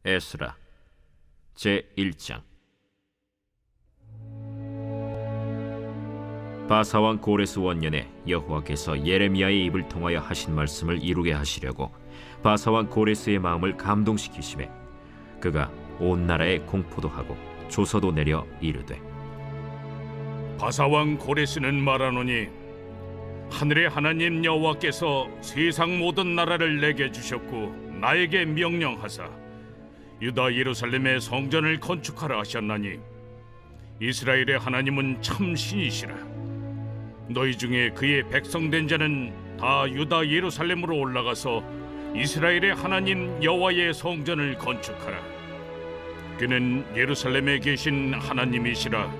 에스라 제1장. 바사왕 고레스 원년에 여호와께서 예레미야의 입을 통하여 하신 말씀을 이루게 하시려고 바사왕 고레스의 마음을 감동시키심에 그가 온 나라에 공포도 하고 조서도 내려 이르되, 바사왕 고레스는 말하노니 하늘의 하나님 여호와께서 세상 모든 나라를 내게 주셨고 나에게 명령하사 유다 예루살렘의 성전을 건축하라 하셨나니 이스라엘의 하나님은 참 신이시라. 너희 중에 그의 백성된 자는 다 유다 예루살렘으로 올라가서 이스라엘의 하나님 여호와의 성전을 건축하라. 그는 예루살렘에 계신 하나님이시라.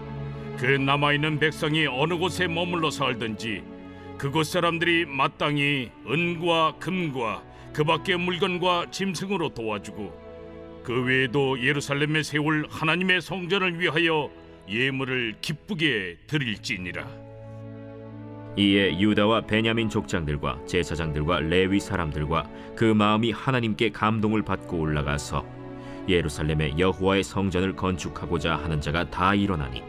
그 남아있는 백성이 어느 곳에 머물러 살든지 그곳 사람들이 마땅히 은과 금과 그 밖의 물건과 짐승으로 도와주고 그 외에도 예루살렘에 세울 하나님의 성전을 위하여 예물을 기쁘게 드릴지니라. 이에 유다와 베냐민 족장들과 제사장들과 레위 사람들과 그 마음이 하나님께 감동을 받고 올라가서 예루살렘에 여호와의 성전을 건축하고자 하는 자가 다 일어나니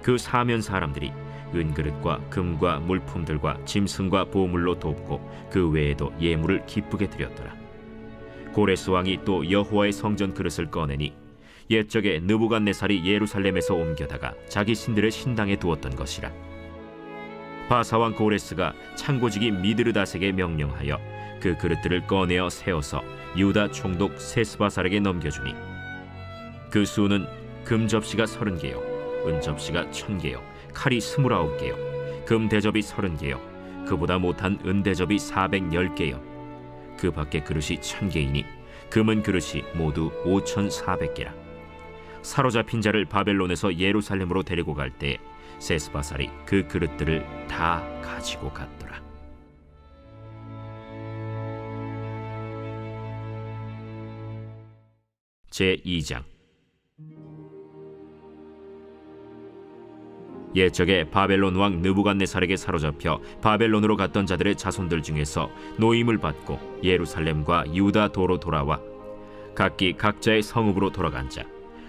그 사면 사람들이 은그릇과 금과 물품들과 짐승과 보물로 돕고 그 외에도 예물을 기쁘게 드렸더라. 고레스 왕이 또 여호와의 성전 그릇을 꺼내니 옛적에 느부갓네살이 예루살렘에서 옮겨다가 자기 신들의 신당에 두었던 것이라. 바사왕 고레스가 창고지기 미드르닷에게 명령하여 그 그릇들을 꺼내어 세워서 유다 총독 세스바살에게 넘겨주니 그 수는 금 접시가 30개요 은 접시가 1000개요 칼이 29개요 금 대접이 30개요 그보다 못한 은 대접이 410개요 그 밖에 그릇이 1000개이니 금은 그릇이 모두 5400개라. 사로잡힌 자를 바벨론에서 예루살렘으로 데리고 갈 때에 세스바살이 그 그릇들을 다 가지고 갔더라. 제2장. 옛적에 바벨론 왕 느부갓네살에게 사로잡혀 바벨론으로 갔던 자들의 자손들 중에서 노임을 받고 예루살렘과 유다 도로 돌아와 각기 각자의 성읍으로 돌아간 자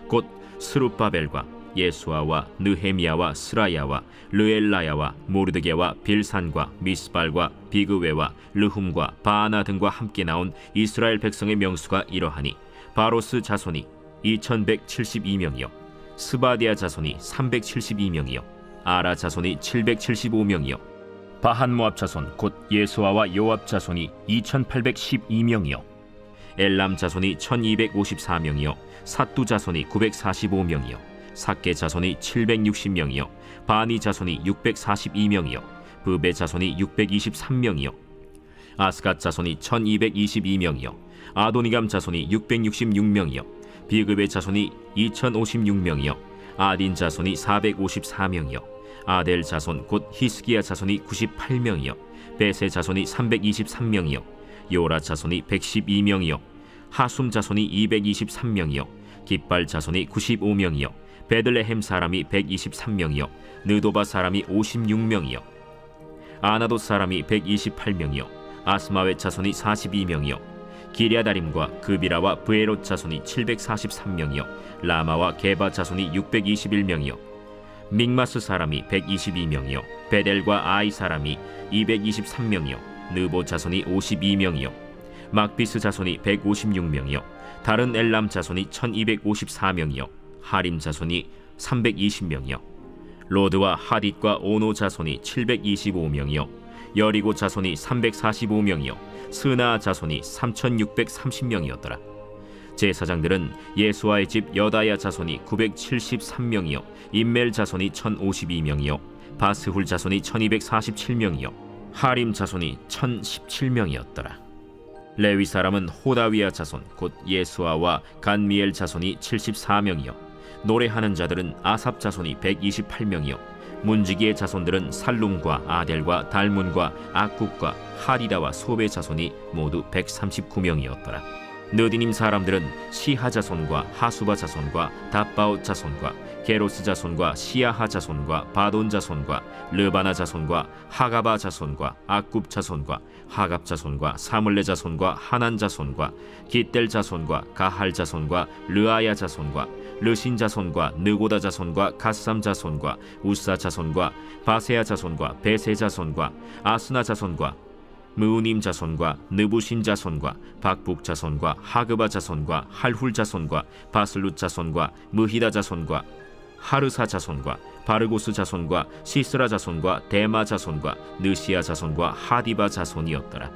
곧 스룹바벨과 예수아와 느헤미야와 스라야와 르엘라야와 모르드게와 빌산과 미스발과 비그웨와 르훔과 바아나 등과 함께 나온 이스라엘 백성의 명수가 이러하니 바로스 자손이 2172명이요 스바디아 자손이 372명이요 아라 자손이 775명이요 바한 모압 자손 곧 예수아와 요압 자손이 2812명이요 엘람 자손이 1254명이요 삿두 자손이 945명이요 삭게 자손이 760명이요 바니 자손이 642명이요 브베 자손이 623명이요 아스갓 자손이 1222명이요 아도니감 자손이 666명이요 비그베 자손이 2056명이요 아딘 자손이 454명이요 아델 자손 곧 히스기야 자손이 98명이요 베세 자손이 323명이요 요라 자손이 112명이요 하숨 자손이 223명이요 깃발 자손이 95명이요 베들레헴 사람이 123명이요 느도바 사람이 56명이요 아나도 사람이 128명이요 아스마웻 자손이 42명이요 기랴다림과 그비라와 브에롯 자손이 743명이요 라마와 게바 자손이 621명이요 믹마스 사람이 122명이요 베델과 아이 사람이 223명이요 느보 자손이 52명이요 막비스 자손이 156명이요 다른 엘람 자손이 1254명이요 하림 자손이 320명이요 로드와 하딧과 오노 자손이 725명이요 여리고 자손이 345명이요 스나 자손이 3630명이었더라. 제사장들은 예수아의 집 여다야 자손이 973명이요 임멜 자손이 1052명이요 바스훌 자손이 1247명이요 하림 자손이 1017명이었더라. 레위 사람은 호다위야 자손 곧 예수아와 간미엘 자손이 74명이요 노래하는 자들은 아삽 자손이 128명이요 문지기의 자손들은 살룸과 아델과 달문과 악국과 하리다와 소베 자손이 모두 139명이었더라. 느디님 사람들은 시하 자손과 하수바 자손과 답바옷 자손과 게로스 자손과 시야하 자손과 바돈 자손과 르바나 자손과 하가바 자손과 악굽 자손과 하갑 자손과 사물레 자손과 하난 자손과 깃델 자손과 가할 자손과 르아야 자손과 르신 자손과 느고다 자손과 갓삼 자손과 우사 자손과 바세야 자손과 베세 자손과 아스나 자손과 무우님 자손과 느부신 자손과 박북 자손과 하그바 자손과 할훌 자손과 바슬룻 자손과 무히다 자손과 하르사 자손과 바르고스 자손과 시스라 자손과 데마 자손과 느시아 자손과 하디바 자손이었더라.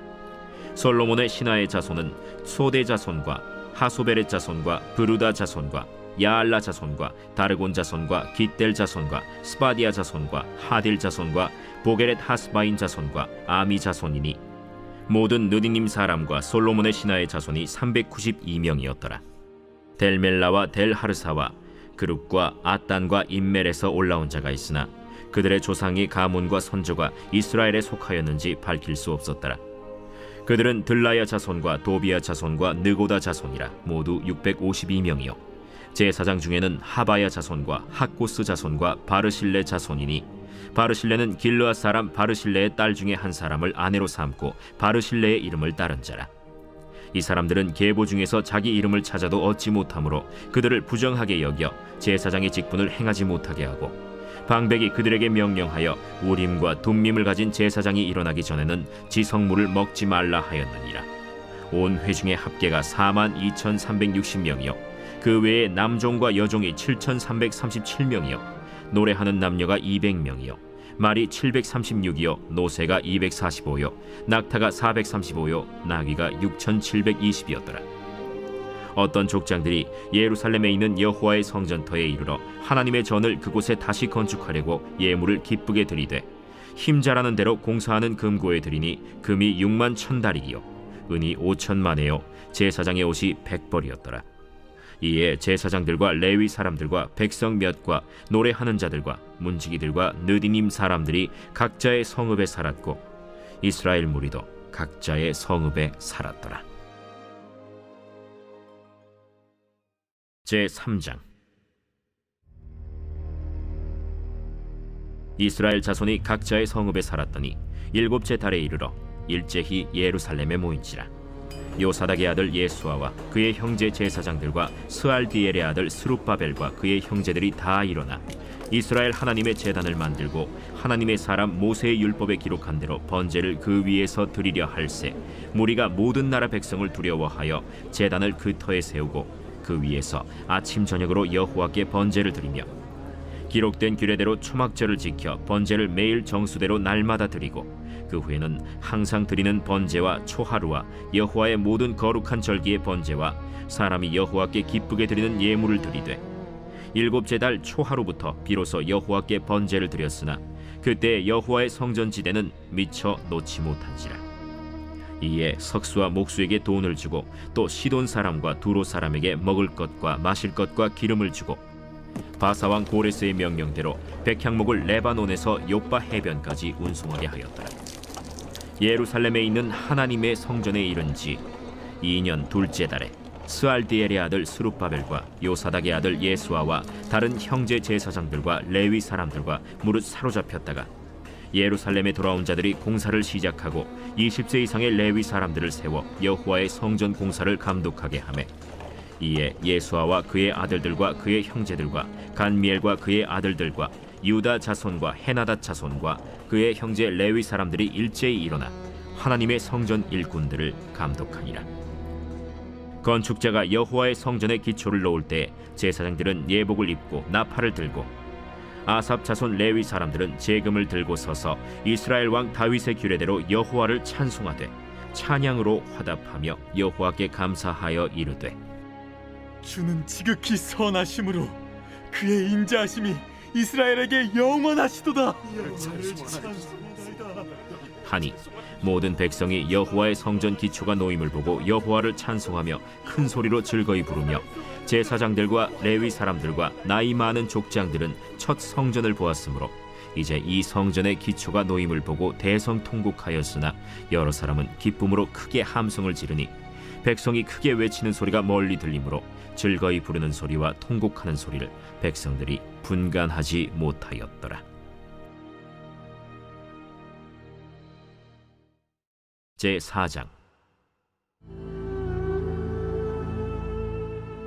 솔로몬의 신하의 자손은 소대 자손과 하소베렛 자손과 브루다 자손과 야알라 자손과 다르곤 자손과 깃델 자손과 스바디아 자손과 하딜 자손과 보게렛 하스바인 자손과 아미 자손이니 모든 느디님 사람과 솔로몬의 신하의 자손이 392명이었더라. 델멜라와 델하르사와 그룹과 아단과 임멜에서 올라온 자가 있으나 그들의 조상이 가문과 선조가 이스라엘에 속하였는지 밝힐 수 없었더라. 그들은 들라야 자손과 도비야 자손과 느고다 자손이라 모두 652명이요 제사장 중에는 하바야 자손과 학고스 자손과 바르실레 자손이니 바르실레는 길르앗 사람 바르실레의 딸 중에 한 사람을 아내로 삼고 바르실레의 이름을 따른 자라. 이 사람들은 계보 중에서 자기 이름을 찾아도 얻지 못하므로 그들을 부정하게 여겨 제사장의 직분을 행하지 못하게 하고 방백이 그들에게 명령하여 우림과 둠밈을 가진 제사장이 일어나기 전에는 지성물을 먹지 말라 하였느니라. 온 회중의 합계가 42,360명이요 그 외에 남종과 여종이 7,337명이요 노래하는 남녀가 200명이요 말이 736이요 노새가 245요 낙타가 435요 나귀가 6,720이었더라. 어떤 족장들이 예루살렘에 있는 여호와의 성전터에 이르러 하나님의 전을 그곳에 다시 건축하려고 예물을 기쁘게 드리되 힘 잘하는 대로 공사하는 금고에 드리니 금이 6만 1,000다리기요 은이 5,000만에요 제사장의 옷이 100벌이었더라. 이에 제사장들과 레위 사람들과 백성 몇과 노래하는 자들과 문지기들과 느디님 사람들이 각자의 성읍에 살았고 이스라엘 무리도 각자의 성읍에 살았더라. 제3장 이스라엘 자손이 각자의 성읍에 살았더니 7째 달에 이르러 일제히 예루살렘에 모인지라. 요사닥의 아들 예수아와 그의 형제 제사장들과 스알디엘의 아들 스룹바벨과 그의 형제들이 다 일어나 이스라엘 하나님의 제단을 만들고 하나님의 사람 모세의 율법에 기록한 대로 번제를 그 위에서 드리려 할세 무리가 모든 나라 백성을 두려워하여 제단을 그 터에 세우고 그 위에서 아침 저녁으로 여호와께 번제를 드리며 기록된 규례대로 초막절을 지켜 번제를 매일 정수대로 날마다 드리고 그 후에는 항상 드리는 번제와 초하루와 여호와의 모든 거룩한 절기의 번제와 사람이 여호와께 기쁘게 드리는 예물을 드리되 7째 달 초하루부터 비로소 여호와께 번제를 드렸으나 그때 여호와의 성전지대는 미처 놓지 못한지라. 이에 석수와 목수에게 돈을 주고 또 시돈 사람과 두로 사람에게 먹을 것과 마실 것과 기름을 주고 바사왕 고레스의 명령대로 백향목을 레바논에서 요빠 해변까지 운송하게 하였더라. 예루살렘에 있는 하나님의 성전에 이른 지 2년 둘째 달에 스알디엘의 아들 스룹바벨과 요사닥의 아들 예수아와 다른 형제 제사장들과 레위 사람들과 무릇 사로잡혔다가 예루살렘에 돌아온 자들이 공사를 시작하고 20세 이상의 레위 사람들을 세워 여호와의 성전 공사를 감독하게 하매 이에 예수아와 그의 아들들과 그의 형제들과 간미엘과 그의 아들들과 유다 자손과 헤나닷 자손과 그의 형제 레위 사람들이 일제히 일어나 하나님의 성전 일꾼들을 감독하니라. 건축자가 여호와의 성전에 기초를 놓을 때 제사장들은 예복을 입고 나팔을 들고 아삽 자손 레위 사람들은 제금을 들고 서서 이스라엘 왕 다윗의 규례대로 여호와를 찬송하되 찬양으로 화답하며 여호와께 감사하여 이르되 주는 지극히 선하심으로 그의 인자하심이 이스라엘에게 영원하시도다. 하니 모든 백성이 여호와의 성전 기초가 놓임을 보고 여호와를 찬송하며 큰 소리로 즐거이 부르며 제사장들과 레위 사람들과 나이 많은 족장들은 첫 성전을 보았으므로 이제 이 성전의 기초가 놓임을 보고 대성통곡하였으나 여러 사람은 기쁨으로 크게 함성을 지르니 백성이 크게 외치는 소리가 멀리 들리므로 즐거이 부르는 소리와 통곡하는 소리를 백성들이 분간하지 못하였더라. 제4장.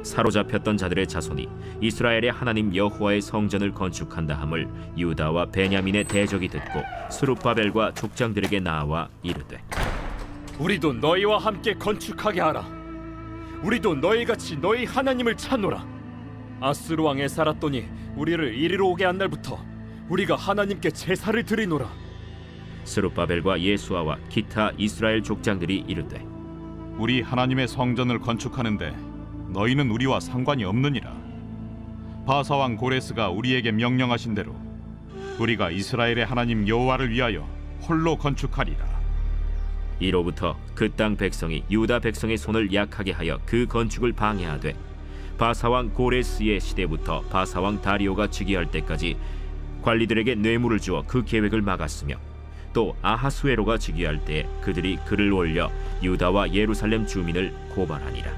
사로잡혔던 자들의 자손이 이스라엘의 하나님 여호와의 성전을 건축한다 함을 유다와 베냐민의 대적이 듣고 스룹바벨과 족장들에게 나와 이르되, 우리도 너희와 함께 건축하게 하라. 우리도 너희같이 너희 하나님을 찾노라. 아스루 왕 에사라돈이 우리를 이리로 오게 한 날부터 우리가 하나님께 제사를 드리노라. 스룹바벨과 예수아와 기타 이스라엘 족장들이 이르되, 우리 하나님의 성전을 건축하는데 너희는 우리와 상관이 없느니라. 바사 왕 고레스가 우리에게 명령하신 대로 우리가 이스라엘의 하나님 여호와를 위하여 홀로 건축하리라. 이로부터 그 땅 백성이 유다 백성의 손을 약하게 하여 그 건축을 방해하되, 바사왕 고레스의 시대부터 바사왕 다리오가 즉위할 때까지 관리들에게 뇌물을 주어 그 계획을 막았으며, 또 아하수에로가 즉위할 때 그들이 글을 올려 유다와 예루살렘 주민을 고발하니라.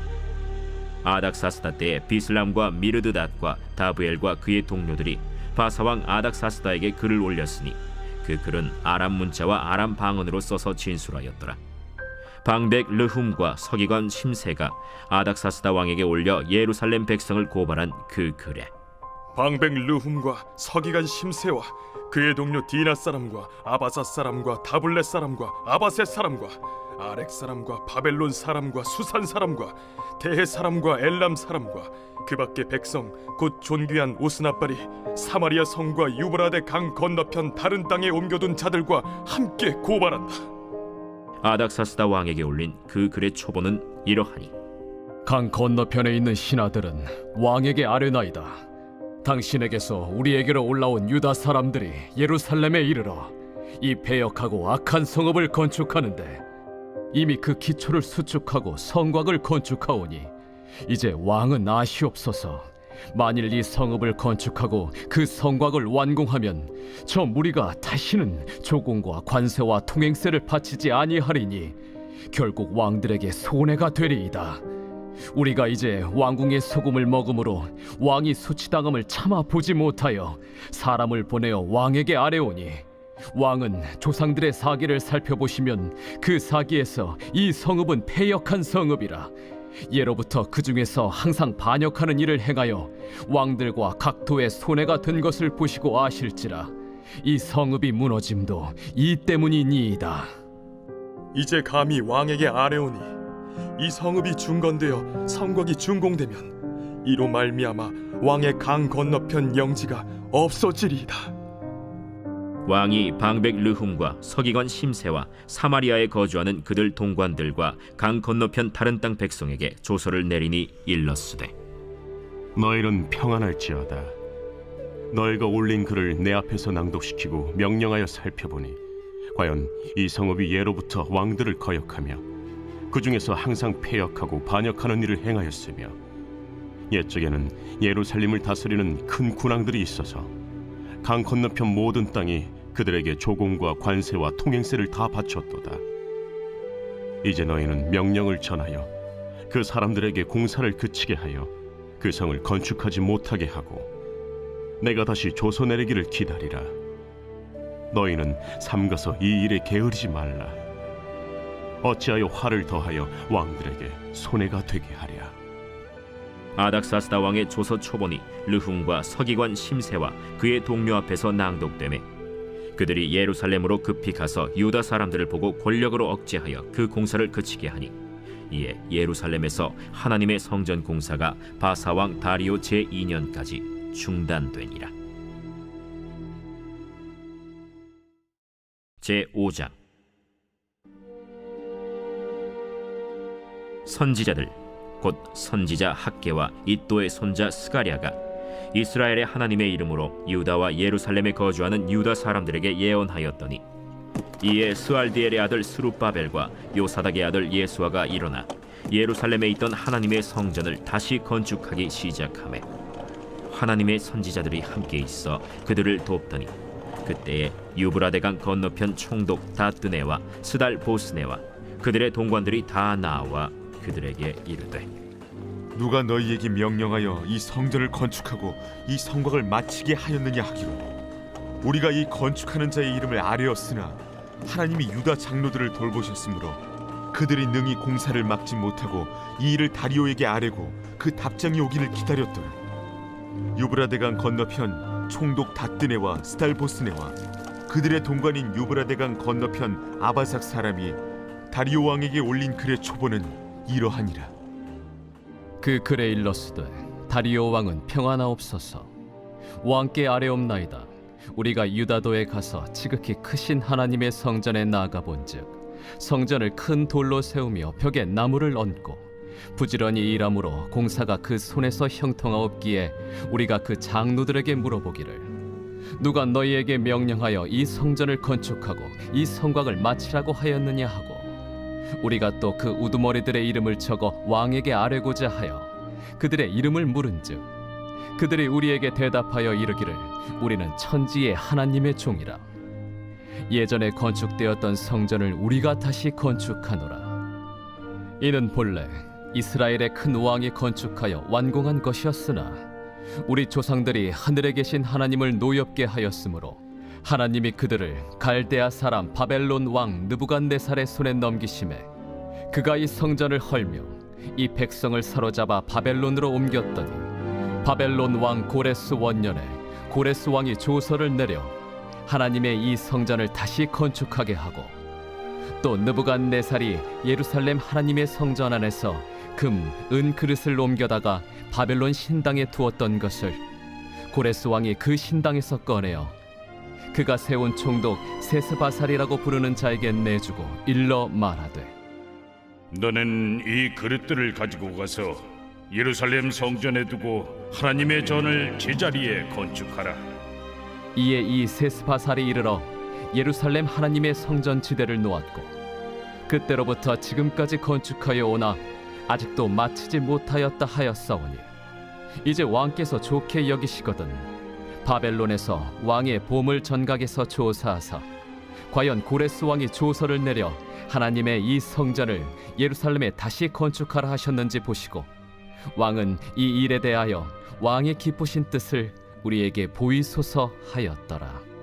아닥사스다 때에 비슬람과 미르드닷과 다브엘과 그의 동료들이 바사왕 아닥사스다에게 글을 올렸으니 그 글은 아람 문자와 아람 방언으로 써서 진술하였더라. 방백 르훔과 서기관 심세가 아닥사스다 왕에게 올려 예루살렘 백성을 고발한 그 글에, 방백 르훔과 서기관 심세와 그의 동료 디나 사람과 아바사 사람과 다블렛 사람과 아바셋 사람과 아렉 사람과 바벨론 사람과 수산 사람과 대해 사람과 엘람 사람과 그 밖의 백성 곧 존귀한 오스나발이 사마리아 성과 유브라데 강 건너편 다른 땅에 옮겨둔 자들과 함께 고발한다. 아닥사스다 왕에게 올린 그 글의 초본은 이러하니, 강 건너편에 있는 신하들은 왕에게 아뢰나이다. 당신에게서 우리에게로 올라온 유다 사람들이 예루살렘에 이르러 이 패역하고 악한 성읍을 건축하는데 이미 그 기초를 수축하고 성곽을 건축하오니 이제 왕은 아시옵소서. 만일 이 성읍을 건축하고 그 성곽을 완공하면 저 무리가 다시는 조공과 관세와 통행세를 바치지 아니하리니 결국 왕들에게 손해가 되리이다. 우리가 이제 왕궁의 소금을 먹음으로 왕이 수치당함을 참아 보지 못하여 사람을 보내어 왕에게 아뢰오니, 왕은 조상들의 사기를 살펴보시면 그 사기에서 이 성읍은 패역한 성읍이라. 예로부터 그 중에서 항상 반역하는 일을 행하여 왕들과 각도의 손해가 된 것을 보시고 아실지라. 이 성읍이 무너짐도 이 때문이니이다. 이제 감히 왕에게 아뢰오니 이 성읍이 중건되어 성곽이 준공되면 이로 말미암아 왕의 강 건너편 영지가 없어지리이다. 왕이 방백 르훔과 서기관 심세와 사마리아에 거주하는 그들 동관들과 강 건너편 다른 땅 백성에게 조서를 내리니 일렀으되, 너희는 평안할지어다. 너희가 올린 글을 내 앞에서 낭독시키고 명령하여 살펴보니 과연 이 성읍이 예로부터 왕들을 거역하며 그 중에서 항상 패역하고 반역하는 일을 행하였으며, 옛적에는 예루살렘을 다스리는 큰 군왕들이 있어서 강 건너편 모든 땅이 그들에게 조공과 관세와 통행세를 다 바쳤도다. 이제 너희는 명령을 전하여 그 사람들에게 공사를 그치게 하여 그 성을 건축하지 못하게 하고 내가 다시 조서 내리기를 기다리라. 너희는 삼가서 이 일에 게으르지 말라. 어찌하여 화를 더하여 왕들에게 손해가 되게 하랴. 아닥사스다 왕의 조서 초본이 르훔과 서기관 심세와 그의 동료 앞에서 낭독되매 그들이 예루살렘으로 급히 가서 유다 사람들을 보고 권력으로 억제하여 그 공사를 그치게 하니, 이에 예루살렘에서 하나님의 성전 공사가 바사왕 다리오 제2년까지 중단되니라. 제5장. 선지자들 곧 선지자 학개와 이또의 손자 스가랴가 이스라엘의 하나님의 이름으로 유다와 예루살렘에 거주하는 유다 사람들에게 예언하였더니, 이에 스알디엘의 아들 스룹바벨과 요사닥의 아들 예수아가 일어나 예루살렘에 있던 하나님의 성전을 다시 건축하기 시작하매 하나님의 선지자들이 함께 있어 그들을 돕더니, 그때에 유브라데강 건너편 총독 다뜨네와 스달 보스네와 그들의 동관들이 다 나와 그들에게 이르되, 누가 너희에게 명령하여 이 성전을 건축하고 이 성곽을 마치게 하였느냐 하기로 우리가 이 건축하는 자의 이름을 아뢰었으나 하나님이 유다 장로들을 돌보셨으므로 그들이 능히 공사를 막지 못하고 이 일을 다리오에게 아뢰고 그 답장이 오기를 기다렸더라. 유브라데강 건너편 총독 다뜨네와 스달보스네와 그들의 동관인 유브라데강 건너편 아바삭 사람이 다리오 왕에게 올린 글의 초본은 이러하니라. 그 글에 일렀으되 다리오 왕은 평안하옵소서. 왕께 아뢰옵나이다. 우리가 유다도에 가서 지극히 크신 하나님의 성전에 나아가 본즉 성전을 큰 돌로 세우며 벽에 나무를 얹고 부지런히 일함으로 공사가 그 손에서 형통하옵기에 우리가 그 장로들에게 물어보기를 누가 너희에게 명령하여 이 성전을 건축하고 이 성곽을 마치라고 하였느냐 하고 우리가 또 그 우두머리들의 이름을 적어 왕에게 아뢰고자 하여 그들의 이름을 물은즉 그들이 우리에게 대답하여 이르기를 우리는 천지의 하나님의 종이라. 예전에 건축되었던 성전을 우리가 다시 건축하노라. 이는 본래 이스라엘의 큰 왕이 건축하여 완공한 것이었으나 우리 조상들이 하늘에 계신 하나님을 노엽게 하였으므로 하나님이 그들을 갈대아 사람 바벨론 왕 느부갓네살의 손에 넘기심에 그가 이 성전을 헐며 이 백성을 사로잡아 바벨론으로 옮겼더니 바벨론 왕 고레스 원년에 고레스 왕이 조서를 내려 하나님의 이 성전을 다시 건축하게 하고 또 느부갓네살이 예루살렘 하나님의 성전 안에서 금, 은 그릇을 옮겨다가 바벨론 신당에 두었던 것을 고레스 왕이 그 신당에서 꺼내어 그가 세운 총독 세스바살이라고 부르는 자에게 내주고 일러 말하되 너는 이 그릇들을 가지고 가서 예루살렘 성전에 두고 하나님의 전을 제자리에 건축하라. 이에 이 세스바살이 이르러 예루살렘 하나님의 성전 지대를 놓았고 그때로부터 지금까지 건축하여 오나 아직도 마치지 못하였다 하였사오니 이제 왕께서 좋게 여기시거든 바벨론에서 왕의 보물 전각에서 조사하사 과연 고레스 왕이 조서를 내려 하나님의 이 성전을 예루살렘에 다시 건축하라 하셨는지 보시고 왕은 이 일에 대하여 왕의 기쁘신 뜻을 우리에게 보이소서 하였더라.